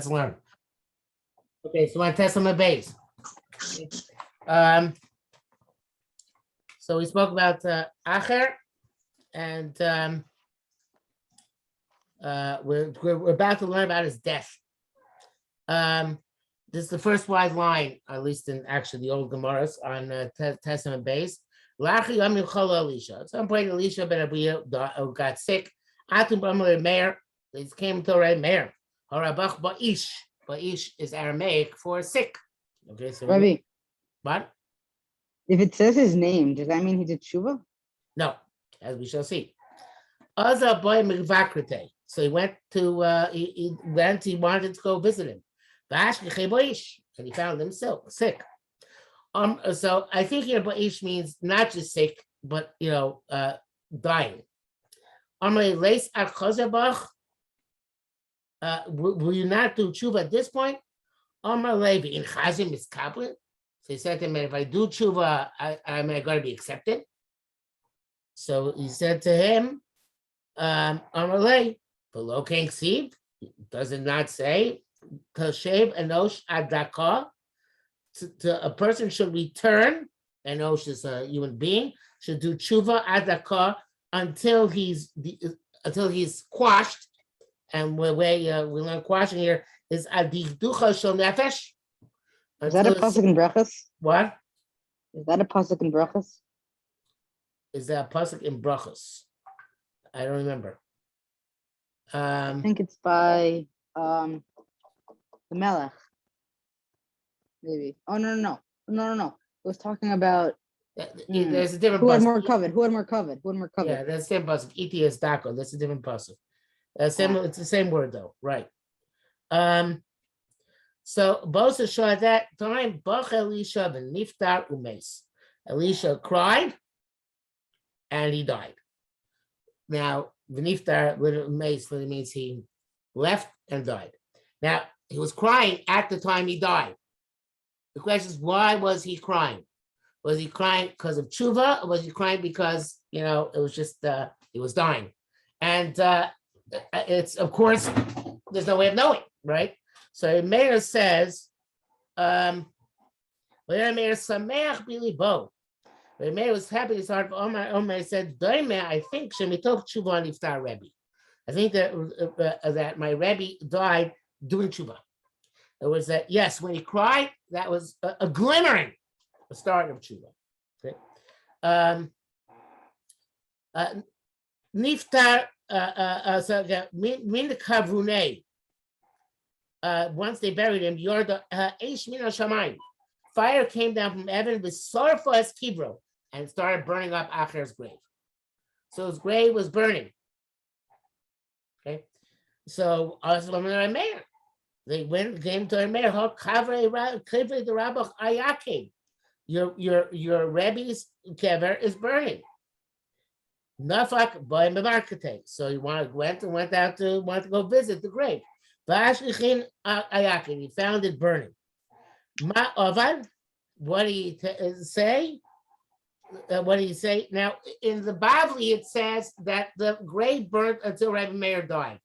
Let's learn. Okay, so on Testament base. So we spoke about Acher, and we're about to learn about his death. This is the first wide line, at least in actually the old Gemaras on Testament base. At some point, Elisha ben Abiya got sick. Meir, it came to Ray Meir. Harabach Ba'ish. Ba'ish is Aramaic for sick. Okay, so Rabbi, what? if it says his name, does that mean he did tshuva? No, as we shall see. Aza boy Mikvakrite. So he went to he wanted to go visit him. And he found him sick. So I think here Ba'ish means not just sick, but dying. Will you not do tshuva at this point? So he said to him, if I do tshuva, I'm going to be accepted. So he said to him, Amalei, below King Siv, does it not say, Tashev Enosh Adaka, to a person should return, Enosh is a human being, should do tshuva Adaka until he's quashed. And where we learn quashing here is Adikducha Shel Nefesh. Is that a pasuk in Brachos? What? Is that a pasuk in Brachos? Is that a pasuk in Brachos? I don't remember. I think it's by the Melech. Maybe. Oh no. It was talking about there's a different who pasuk. had more covet. Yeah, that's the same pasuk. ETS Dako. That's a different pasuk. It's the same word though, right? So Bosa show at that time, Bach Elisha ben Niftar Umes. Elisha cried and he died. Now, V'niftar literally means he left and died. Now, he was crying at the time he died. The question is, why was he crying? Was he crying because of tshuva, or was he crying because, it was just, he was dying? And it's, of course, there's no way of knowing, right? So Meir says, Meir Sameach Bilibo. Meir was happy in his heart. Omar said, I think Shemitok Tshuva Niftar Rebbe. I think that my Rebbe died doing tshuva. It was that, yes, when he cried, that was a glimmering, the start of tshuva. Okay. Niftar, min the kavrune. Once they buried him, Yorda Eish Min Shamayim. Fire came down from heaven with sorrowful as kibro and started burning up Acher's grave. So his grave was burning. Okay, so they came to Meir. The Rabbi Ayakim, your Rebbe's kever is burning. Nafak by Mevarkate. So he went to go visit the grave. He found it burning. What do you say? What do you say? Now, in the Bavli, it says that the grave burnt until Rabbi Meir died.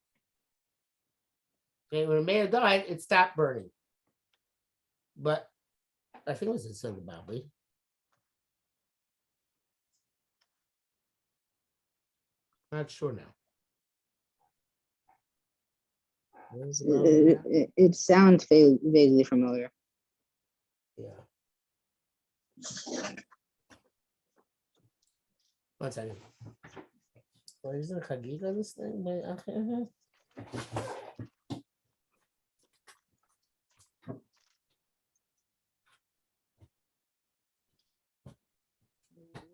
Okay, when Meir died, it stopped burning. But I think it was in the Bavli. Not sure now. It sounds vaguely familiar. Yeah. One second. What is the Chagigah this thing?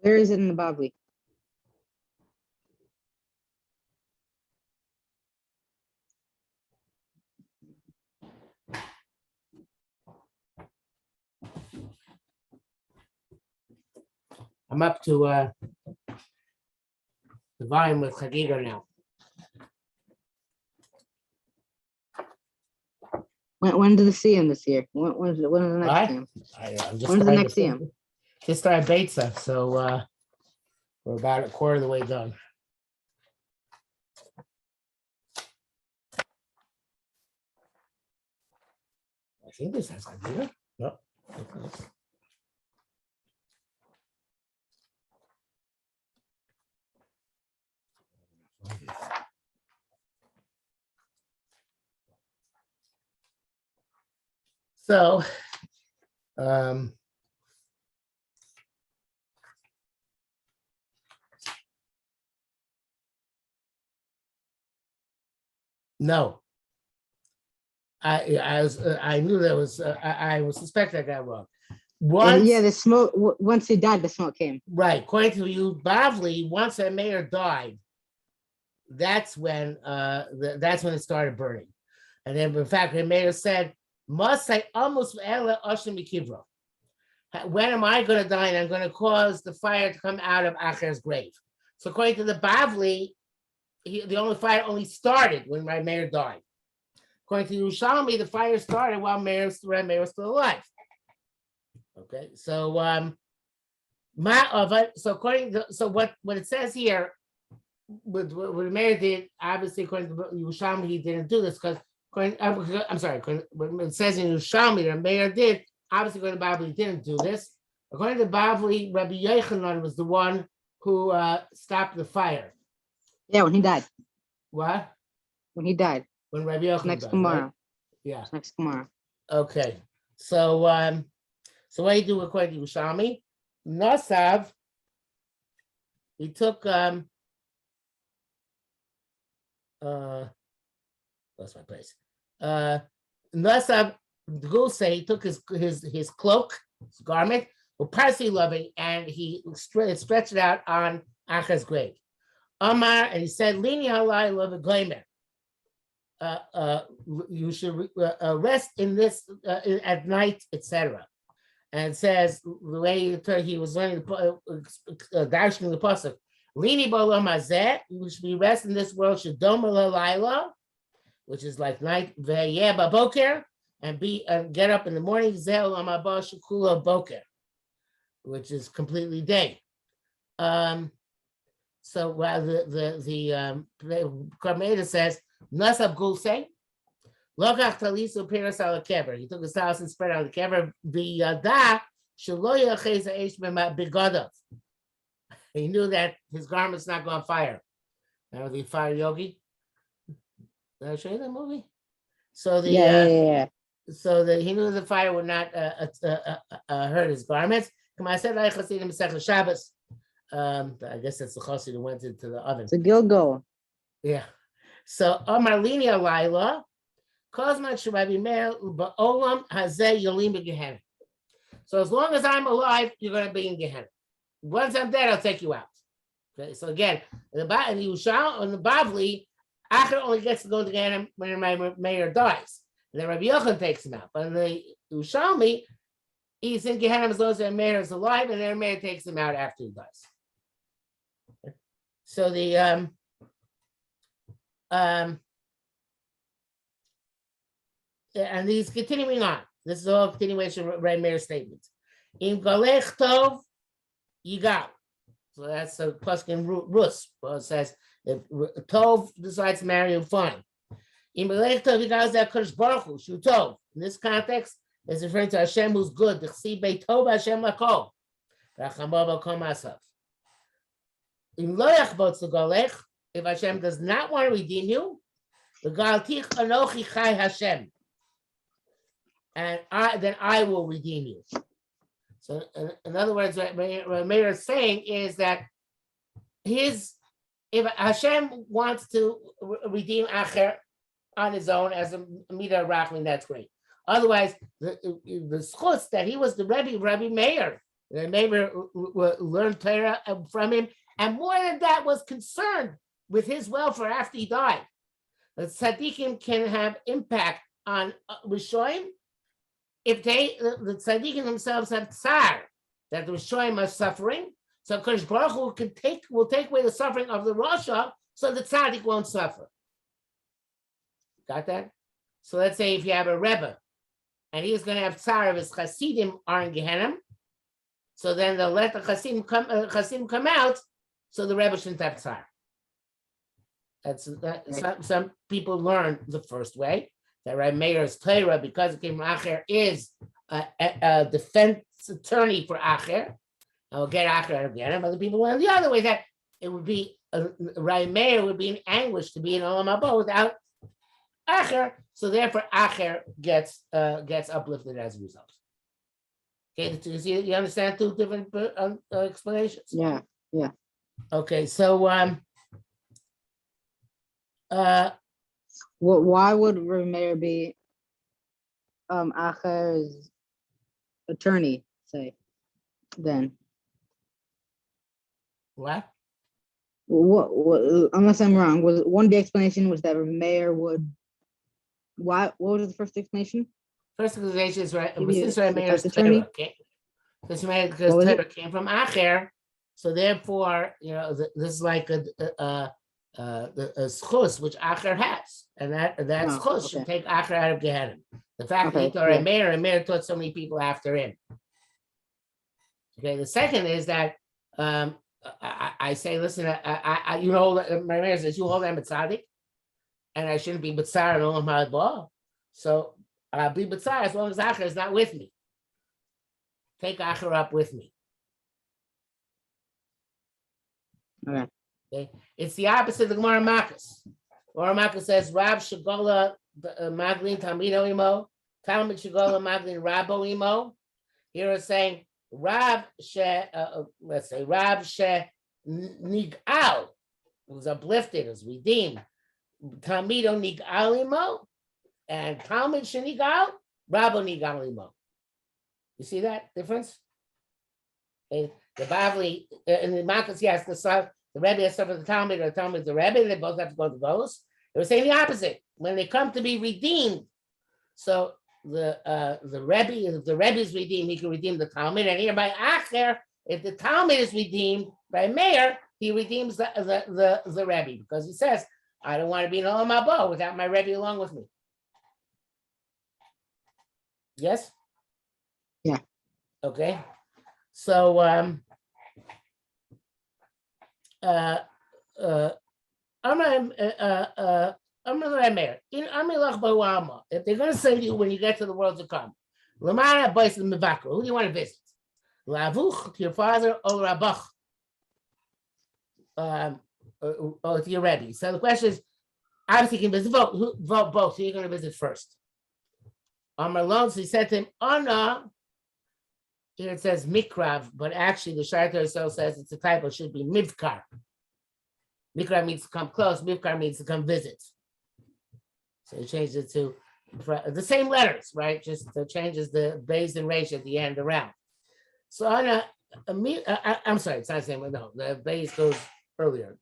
Where is it in the Bavli? I'm up to the volume with Chagigah now. When did the CM this year? When is the next CM? When's the next CM? Just started Beitza, so we're about a quarter of the way done. I think this has idea. No. So, no, I knew there was I was suspect I got wrong. And yeah, the smoke. Once he died, the smoke came. Right, according to you, Bavli, once that mayor died, that's when it started burning, and then in fact the mayor said, "Must I almost when am I going to die? And I'm going to cause the fire to come out of Acher's grave." So according to the Bavli, the fire only started when my mayor died. According to Yerushalmi, the fire started while mayor was still alive. Okay, so what it says here, what the mayor did, obviously according to Yerushalmi, he didn't do this because I'm sorry, what it says in Yerushalmi, the mayor did. Obviously, according to Bavli, he didn't do this. According to Bavli, Rabbi Yochanan was the one who stopped the fire. Yeah, when he died. What? When he died. When Rabbi Yochanan next died, tomorrow. Right? Yeah. Next tomorrow. Okay. So what do you do according to Yerushalmi? Nasav, he took lost my place. Nasav Guse, he took his cloak, his garment, with parsley loving, and he stretched it out on Acher's grave. Amar, and he said, "Lini halai love goymer." You should rest in this at night, etc. And it says the way he was learning dashing the pasuk, "Lini b'olam hazeh." You should be rest in this world. Shadom laila, which is like night. Ve'yeh baboker. And get up in the morning, boker, which is completely day. So while the Karmeda says, Nasab Gulse, Lokach Talisu Piras al Kever. He took his house and spread out the kever. Biyada Shaloya Cheza Eshmema Bigodov. He knew that his garment's not going on fire. Remember the fire yogi? Did I show you that movie? So yeah. So that he knew the fire would not hurt his garments. I said, I guess that's the chassid who went into the oven. It's a Gilgal. Yeah. So Amarlini Alayla, Kozman Shababi Meir Ba'olam Hazeh Yolim Gehenna. So as long as I'm alive, you're going to be in Gehenna. Once I'm dead, I'll take you out. Okay. So again, in the Bavli, Acher only gets to go to Gehenna when my mayor dies. And then Rabbi Yochanan takes him out. But in the Yerushalmi, he's in Gehenna as long as their mayor is alive, and their mayor takes him out after he dies. So and he's continuing on. This is all continuation of Rabbi Meir's statements. In Galech Tov, Yigal. So that's a Paskin Rus. Well, it says if Tov decides to marry him, fine. In this context, is referring to Hashem who's good. If Hashem does not want to redeem you, and then I will redeem you. So, in other words, what Meir is saying is that if Hashem wants to redeem Acher on his own as a Midah Rachman, that's great. Otherwise, the schutz that he was the Rabbi Meir, the Meir learned Torah from him, and more than that, was concerned with his welfare after he died. The tzaddikim can have impact on Rishoim if the tzaddikim themselves have tsar, that the Rishoim are suffering. So Kodesh Baruch Hu will take away the suffering of the Rasha, so the tzaddik won't suffer. Got that? So let's say if you have a Rebbe, and he's going to have tsar of his Hasidim are in Gehenna, so then they'll let the Hasidim come out, so the Rebbe shouldn't have tsar. Some people learn the first way. that Rabbi Meir's Torah, because it came from Acher, is a defense attorney for Acher. I'll get Acher again. Other people went the other way, that it would be Rabbi Meir would be in anguish to be in Olam Haba without Acher, so therefore Acher gets uplifted as a result. Okay, you understand two different explanations? Yeah. Okay, so why would Rameir be Acher's attorney, say, then? what? What unless I'm wrong, was one of the explanation was that Rameir would what was the first explanation? First explanation is right. Maybe Since a Rabbi Meir's defense attorney? Torah, okay? Because Torah came from Acher, so therefore, this is like a schus which Acher has, and that schus should take Acher out of Gehenna. The fact that he taught Meir taught so many people after him. Okay, the second is that I say, listen, my Meir says you hold them at tzaddik, and I shouldn't be b'tzar and olam haba. So I'll be b'tzar as long as Acher is not with me. Take Acher up with me. Okay. It's the opposite of the Gemara Makkos. Gemara Makkos says, Rab Shagola Maglin Talmido Imo, Talmud Shagola Maglin Rabo Imo. Here it's saying, Rab She Nigal was uplifted, was redeemed. Talmido Nigal Imo, and Talmud Shenigal, Rabo Nigal Imo. You see that difference? Okay. The Bavli in the Makkos, yes, the Rebbe has suffered the Talmud, or the Talmud the Rebbe. They both have to go to those. They were saying the opposite. When they come to be redeemed, so the Rebbe, if the Rebbe is redeemed, he can redeem the Talmud. And here by Acher, if the Talmud is redeemed by Meir, he redeems the Rebbe, because he says, I don't want to be in Olam Haba without my Rebbe along with me. Yes? Yeah. Okay. So if they're going to send you when you get to the world to come, who do you want to visit? Lavuch, to your father, or Rabach, or to your Rebbe. So the question is, obviously you can visit vote both, so you're going to visit first. Amar Lon, so he said to him, Anna, here it says Mikrav, but actually the Shar Torah says it's a typo, it should be Mivkar. Mikrav means to come close, Mivkar means to come visit. So he changed it to the same letters, right? Just changes the base and resh at the end around. So Anna, I'm sorry, it's not the same one, no, the base goes earlier.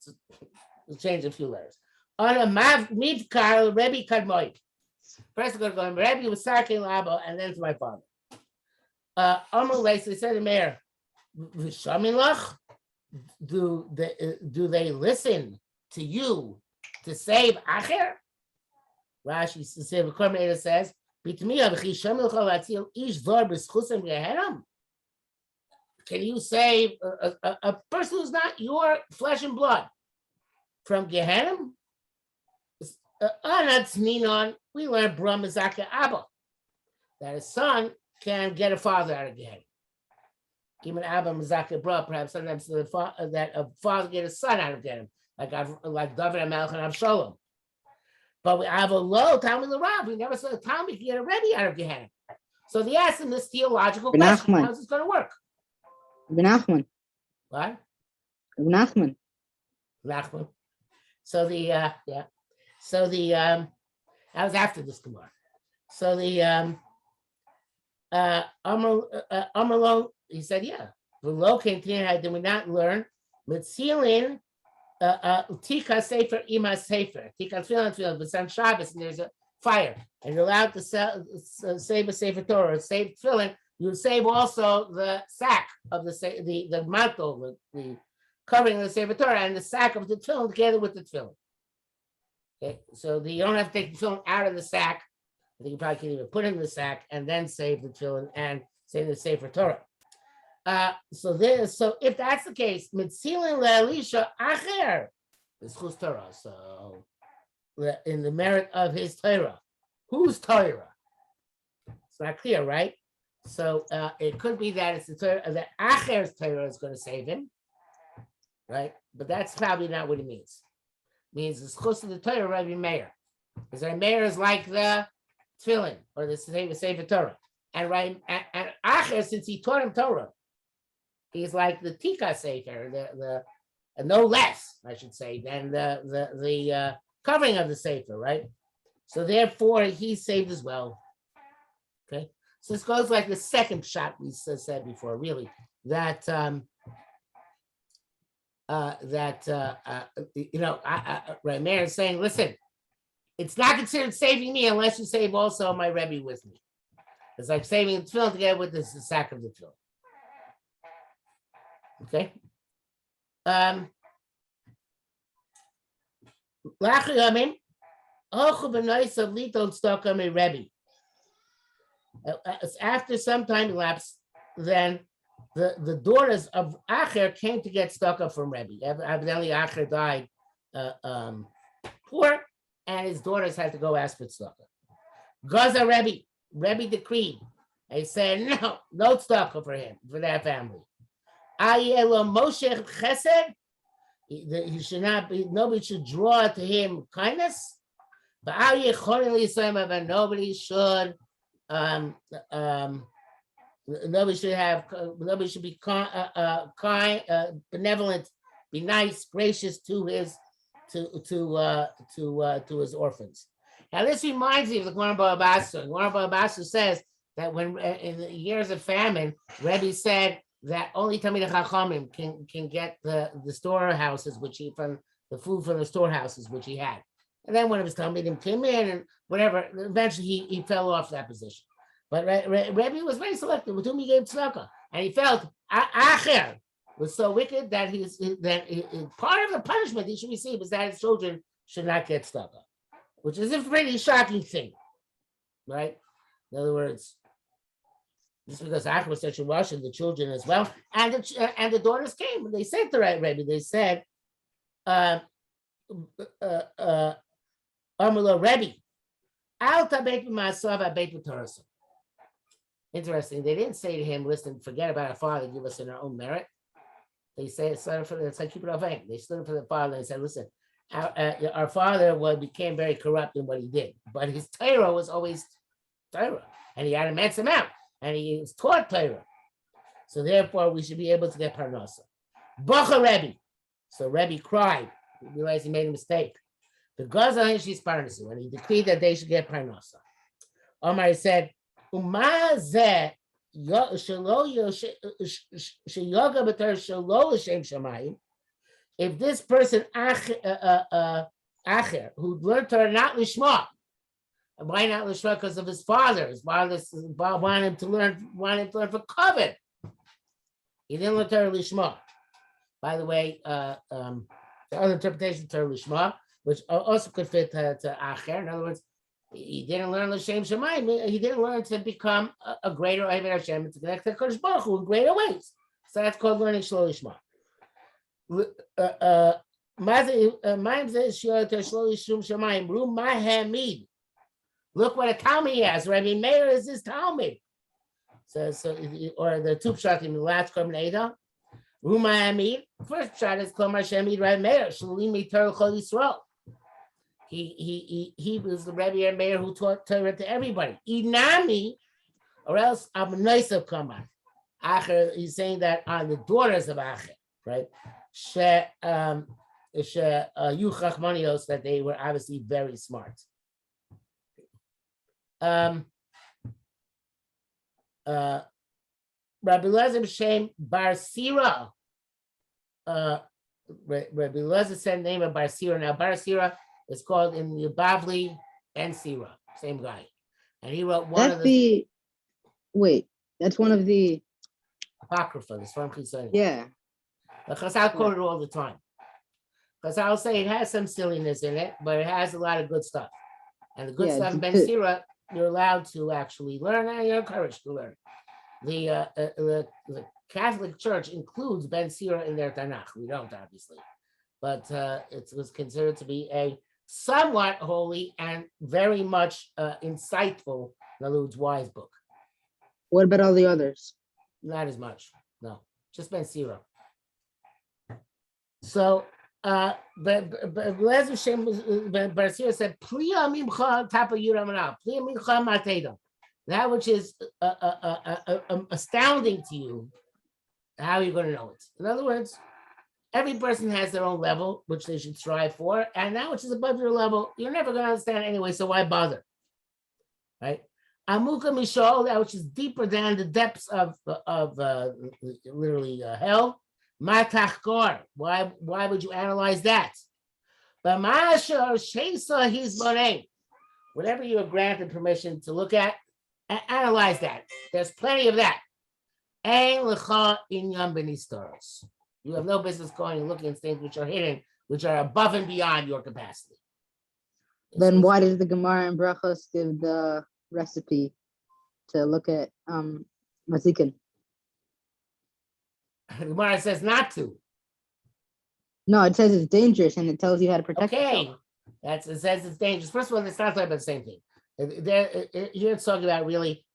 It's changed a few letters. Anna Mivkar, Rebbe Kadmoy. First I'm going to go, Rebbe was Sarkin Labo, and then to my father. They said to Meir, do they listen to you to save Acher? Rashi says, can you save a person who's not your flesh and blood from Gehenna? We learn Bram Mizaka Abba, that a son can get a father out of Gehenna. Even Abba Mizaka Bra, perhaps sometimes that a father get a son out of Gehenna, like David and Melech and Absalom. But we have a low Talmud L'Rav. We never saw a Talmud get a Rebbe out of Gehenna. So they asked him this theological question: how's this going to work? Nachman. What? Nachman. So the that was after this Gemara. So the Amalon, he said, yeah. The low came to did we not learn Mitzilin Tika Sefer Ima Sefer Tika Tefillin but on Shabbos and there's a fire and you're allowed to save a Sefer Torah or save Tefillin. You save also the sack of the mantle, the covering of the Sefer Torah and the sack of the Tefillin together with the Tefillin. Okay, so you don't have to take the tefillin out of the sack. I think you probably can even put it in the sack and then save the tefillin and save the Sefer Torah. So if that's the case, mitzilin leElisha acher is chus Torah. So in the merit of his Torah, Who's Torah? It's not clear, right? So it could be that it's the Torah, that Acher's Torah is going to save him, right? But that's probably not what it means. It means it's close to the Torah, Rabbi Meir. Because Rabbi Meir is like the Tefillin or the Sefer Torah. And Acher, since he taught him Torah, he's like the Tika Sefer, the no less, I should say, than the covering of the Sefer, right? So therefore, he's saved as well. Okay, so this goes like the second shot we said before, really, that Rameir is saying, listen, it's not considered saving me unless you save also my Rebbe with me. It's like saving the tefillin together with the sack of the tefillin. Okay. After some time elapsed, then the daughters of Acher came to get stucco from Rebbe. Evidently, Acher died poor, and his daughters had to go ask for stucco. Gaza Rebbe decreed. He said, no stucco for him, for that family. Ayelo Moshe Chesed. He should not be, nobody should draw to him kindness. But nobody should nobody should be kind, benevolent, be nice, gracious to his his orphans. Now this reminds me of the Gemara Ba'abasu. Gemara Ba'abasu says that when in the years of famine, Rebbe said that only Talmidei Chachamim can get the storehouses, which he from the food from the storehouses which he had. And then one of his Talmidim came in and whatever. Eventually, he fell off that position. But Rebbe was very selective with whom he gave tzedakah, and he felt Acher was so wicked that part of the punishment he should receive is that his children should not get tzedakah, which is a pretty shocking thing, right? In other words, just because Acher was such a rush, and the children as well, and the daughters came and they said to Rebbe, they said, Amrullah Rebbe, Alta Beit Ma'asav Beit Torah. Interesting. They didn't say to him, "Listen, forget about our father. Give us in our own merit." They say it's like keep it off aim. They stood for the father and said, "Listen, our father became very corrupt in what he did, but his Torah was always Torah, and he had immense amount, and he was taught Torah. So therefore, we should be able to get parnasa." Bacha Rebbe. So Rebbe cried. He realized he made a mistake. The Gaza she's parnasa when he decreed that they should get parnasa. Omar said, if this person Acher who learned Torah not lishma, why not lishma? Because of his father. His father wanted him to learn for covet. He didn't learn Torah lishma. By the way, the other interpretation of Torah lishma, which also could fit to Acher. In other words, he didn't learn L'Shem Shemayim. He didn't learn to become a greater Oved Hashem and to connect to Kodesh Baruch Hu in greater ways. So that's called learning Shlo Lishma. Look what a Talmud he has. Rabbi Meir is his Talmud. So or the two pshat in the last Korban Eidah. Ruma Hamid. First pshat is Klomar Shemid Rabbi Meir. Shalim Mitar Chol Yisrael. He was the Rebbe and Meir who taught Torah to everybody. Inami, or else Abnaisav Kamar. Acher, he's saying that on the daughters of Acher, right? Yuchachmanios, that they were obviously very smart. Rabbi Lezer Shem Bar Sira. Rabbi Lezer said the name of Bar Sira. Now Bar Sira is called in the Bavli and Sira, same guy. And he wrote one of the... That's one of the... Apocrypha, the Sfarim Chisonim. Yeah. But Chazal quote it all the time. Chazal say it has some silliness in it, but it has a lot of good stuff. And the good stuff in Ben Sira, you're allowed to actually learn, and you're encouraged to learn. The Catholic Church includes Ben Sira in their Tanakh. We don't, obviously. But it was considered to be a somewhat holy and very much insightful. In other words, wise book. What about all the others? Not as much. No, just Ben Sira. So, but Lezer Shem Barsira said, "Pliya mimcha tapa yuramana, pliya mimcha mateda." That which is astounding to you, how are you going to know it? In other words, every person has their own level, which they should strive for, and that which is above your level, you're never going to understand anyway. So why bother, right? Amuka Mishol, that which is deeper than the depths of literally hell. Matachkor, why would you analyze that? But Mashar Shesa his Boneh, whatever you are granted permission to look at, analyze that. There's plenty of that. Ein lecha inyan b'nistaros. You have no business going and looking at things which are hidden, which are above and beyond your capacity. Then why does the Gemara and Brachos give the recipe to look at mazikin? The Gemara says not to. No, it says it's dangerous and it tells you how to protect yourself. It says it's dangerous. First of all, it's not talking about the same thing. Here it's talking about really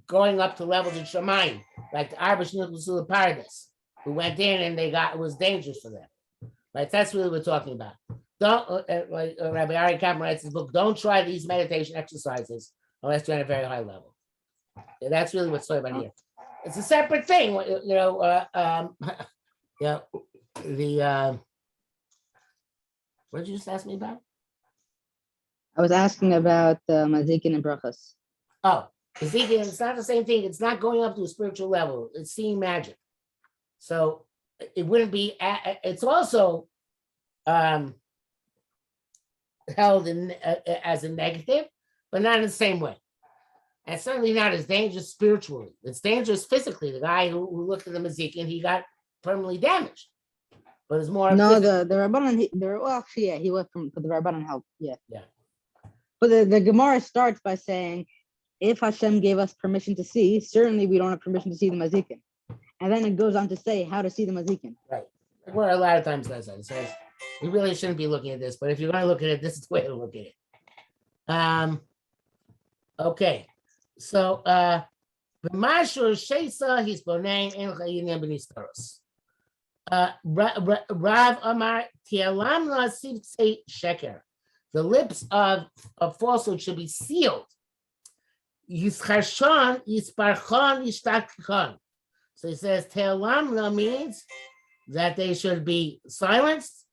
going up to levels in Shamayim, like the Arbash Nicholas Paradise, who went in and it was dangerous for them. Right? That's really what we're talking about. Don't, like Rabbi Ari Kaplan writes his book, don't try these meditation exercises unless you're at a very high level. And that's really what's talking about here. It's a separate thing, what did you just ask me about? I was asking about mazikin and brachas. Oh, mazikin, it's not the same thing. It's not going up to a spiritual level. It's seeing magic. So it wouldn't be, it's also held in as a negative, but not in the same way. And certainly not as dangerous spiritually. It's dangerous physically. The guy who looked at the mazikin, he got permanently damaged. But it's more. No, the Rabbanan, he went for the Rabbanan help. Yeah. But the Gemara starts by saying, if Hashem gave us permission to see, certainly we don't have permission to see the mazikin. And then it goes on to say how to see the mazikin. Right. Well, a lot of times does that. It says, you really shouldn't be looking at this, but if you're going to look at it, this is the way to look at it. Okay. So, Mashur Shesa, he's Bonain, and Chayinim Benistaros. Rav Amar Tialam Lasivtse Sheker. The lips of falsehood should be sealed. Yischarshon, Yisparchon, Yishtakchon. So he says Tialam means that they should be silenced,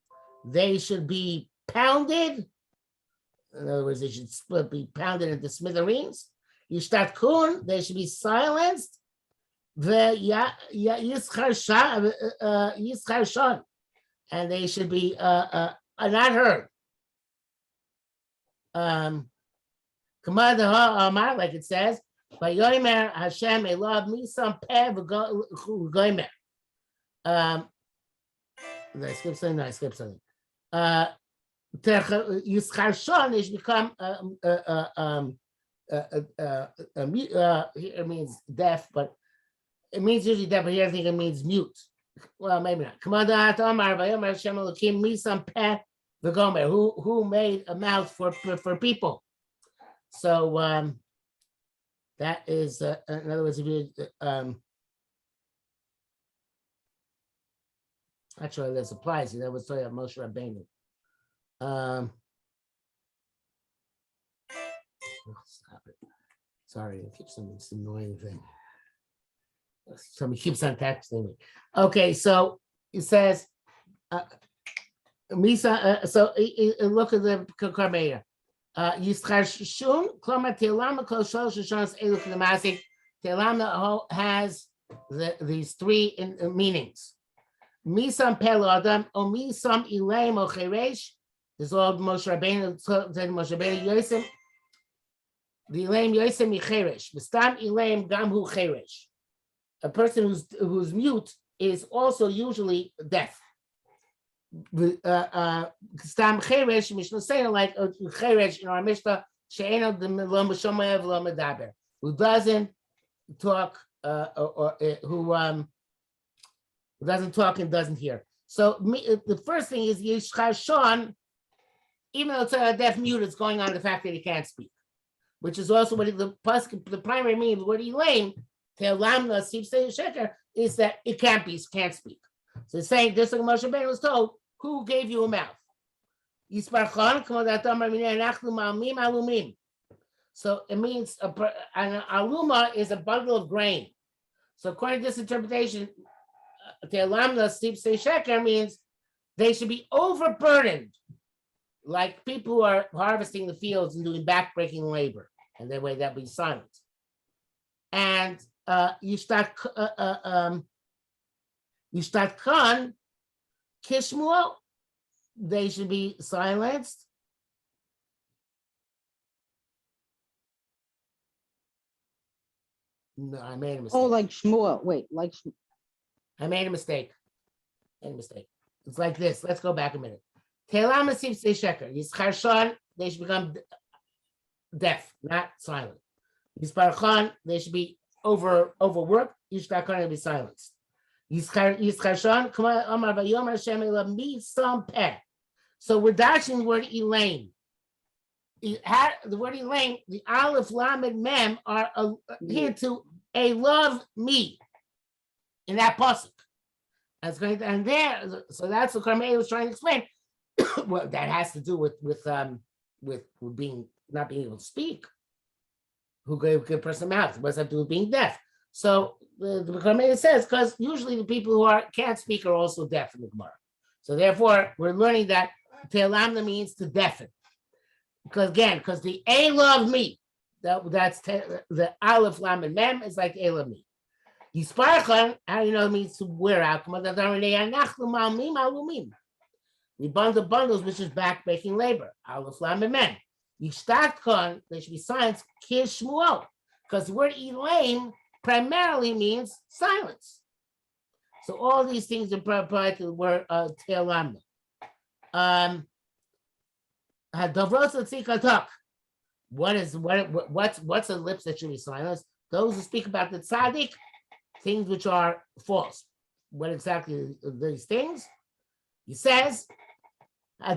they should be pounded. In other words, they should be pounded into smithereens. Yishtatkun, they should be silenced. Yischarshan, and they should be not heard. Like it says, by Yomer Hashem Elad Misam Peh v'Gomer. I skipped something. Yischarshan is become it means deaf, but it means usually deaf, but here I think it means mute. Well, maybe not. Who made a mouth for people? So that is in other words, if you actually this applies. That was talking about Moshe Rabbeinu. Stop it. Sorry, I keep some annoying thing. Somebody keeps on texting me. Okay, so it says, Misa. So look at the Karmeya. Yischarshin, Kloma Telam Kol Shol Shoshanos Eluk Nemasik. Telam has these three meanings. Misam Pel Adam, or Misam Ilaim or Cheresh. This is all Moshe Rabbeinu Yosem. The Ilaim Yosem Micheresh. V'stam Ilaim Gam Hu Cheresh. A person who's mute is also usually deaf. Stam cheresh mishnah saying like cheresh in our mishnah she'eno lo meshomeh v'lo medaber, who doesn't talk who doesn't talk and doesn't hear. So the first thing is yishchashon even though it's a deaf mute, it's going on the fact that he can't speak, which is also what the primary meaning of what he lame, Te'olamna Sipsei Sheker, is that it can't speak. So it's saying this, like Moshe Rabbeinu was told, who gave you a mouth? So it means an aluma is a bundle of grain. So according to this interpretation, Te'olamna Sipsei Sheker means they should be overburdened, like people who are harvesting the fields and doing backbreaking labor, and that way that'll be silent. And Yishtat Khan, Kishmuel, they should be silenced. No, I made a mistake. Oh, like Shmuel. Wait, like I made a mistake. It's like this. Let's go back a minute. Te'olam Sipsei Sheker. Yischarshan, they should become deaf, not silent. Yisparchan, they should be overworked. Yishtakhan, will be silenced. Yischarshan, Kama Amar Vayom Hashem Elam Mi Sam Peh. So we're dashing the word Elaine. The word Elaine, the Aleph, Lamed, Mem are here to a love me in that pasuk. That's going to, and there, so that's what Carmel was trying to explain. Well, that has to do with being not being able to speak. Who gave a person a mouth? What's that to do with being deaf? So the Carmel says because usually the people who can't speak are also deaf in the Gemara. So therefore, we're learning that Te'olamna means to deafen. Because the A love me, that's the Aleph Lam and Mem is like A love me. Yisparchan, how do you know it means to wear out? We bundle bundles, which is back-breaking labor. Aleph Lam and Mem. Yishtakhan, they should be silenced. Kishmuel, because the word Elaine primarily means silence. So all these things are applied to the word Te'olamna. What's the lips that should be silenced? Those who speak about the tzaddik, things which are false. What exactly are these things? He says, they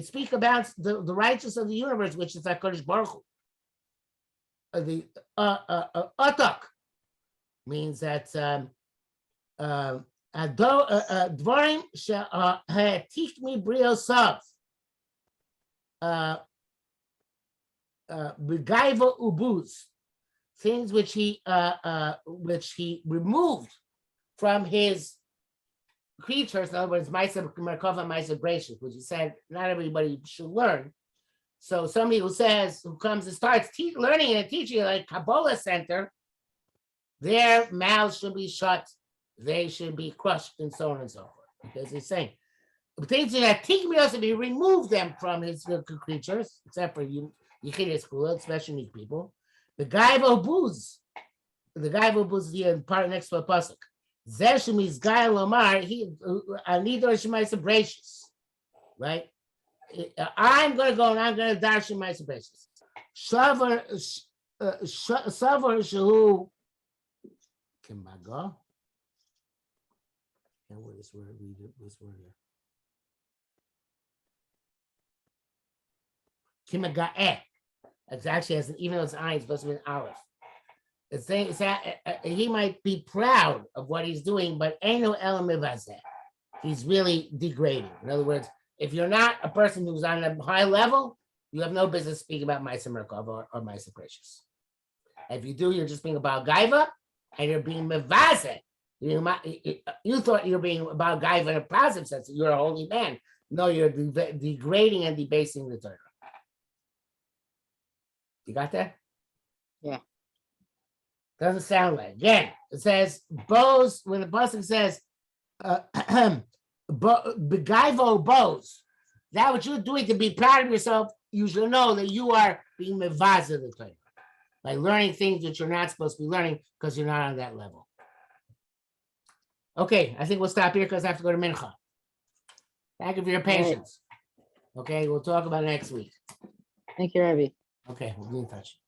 speak about the righteous of the universe, which is HaKadosh Baruch Hu. The atak means that dvarim she'atikmi briosav begaiva ubuz, things which he removed from his creatures. In other words, Maisa Merkava, Maisa Gracious, which he said not everybody should learn. So somebody who comes and starts learning and teaching like Kabbalah Center, their mouths should be shut, they should be crushed, and so on and so forth. Because he's saying things that Tikmios be remove them from his creatures, except for Yechidei school, especially unique people. The guy of Obuz is the part next to a pasuk. Zeshim is Guy Lamar, Anidor Shemaisa Bracious, right? I'm going to go and I'm going to dash Shemaisa Bracious. Savar Shahu Kimaga. And what is this word? Read this word here. Kimaga'eh. It's actually has even though it's ayin, it's supposed to be an aleph. It's saying he might be proud of what he's doing, but ain't no element of that. He's really degrading. In other words, if you're not a person who's on a high level, you have no business speaking about Maisa Merkava or Maisa Precious. If you do, you're just being about Gaiva, and you're being mevazeh. You thought you were being about Gaiva in a positive sense. You're a holy man. No, you're degrading and debasing the Torah. You got that? Yeah. Doesn't sound right. Again, it says bows, when the pasuk says begaivo bows, that what you're doing to be proud of yourself, you should know that you are being mevazeh the Torah by learning things that you're not supposed to be learning because you're not on that level. Okay, I think we'll stop here because I have to go to Mincha. Thank you for your patience. Okay, we'll talk about it next week. Thank you, Rabbi. Okay, we'll be in touch.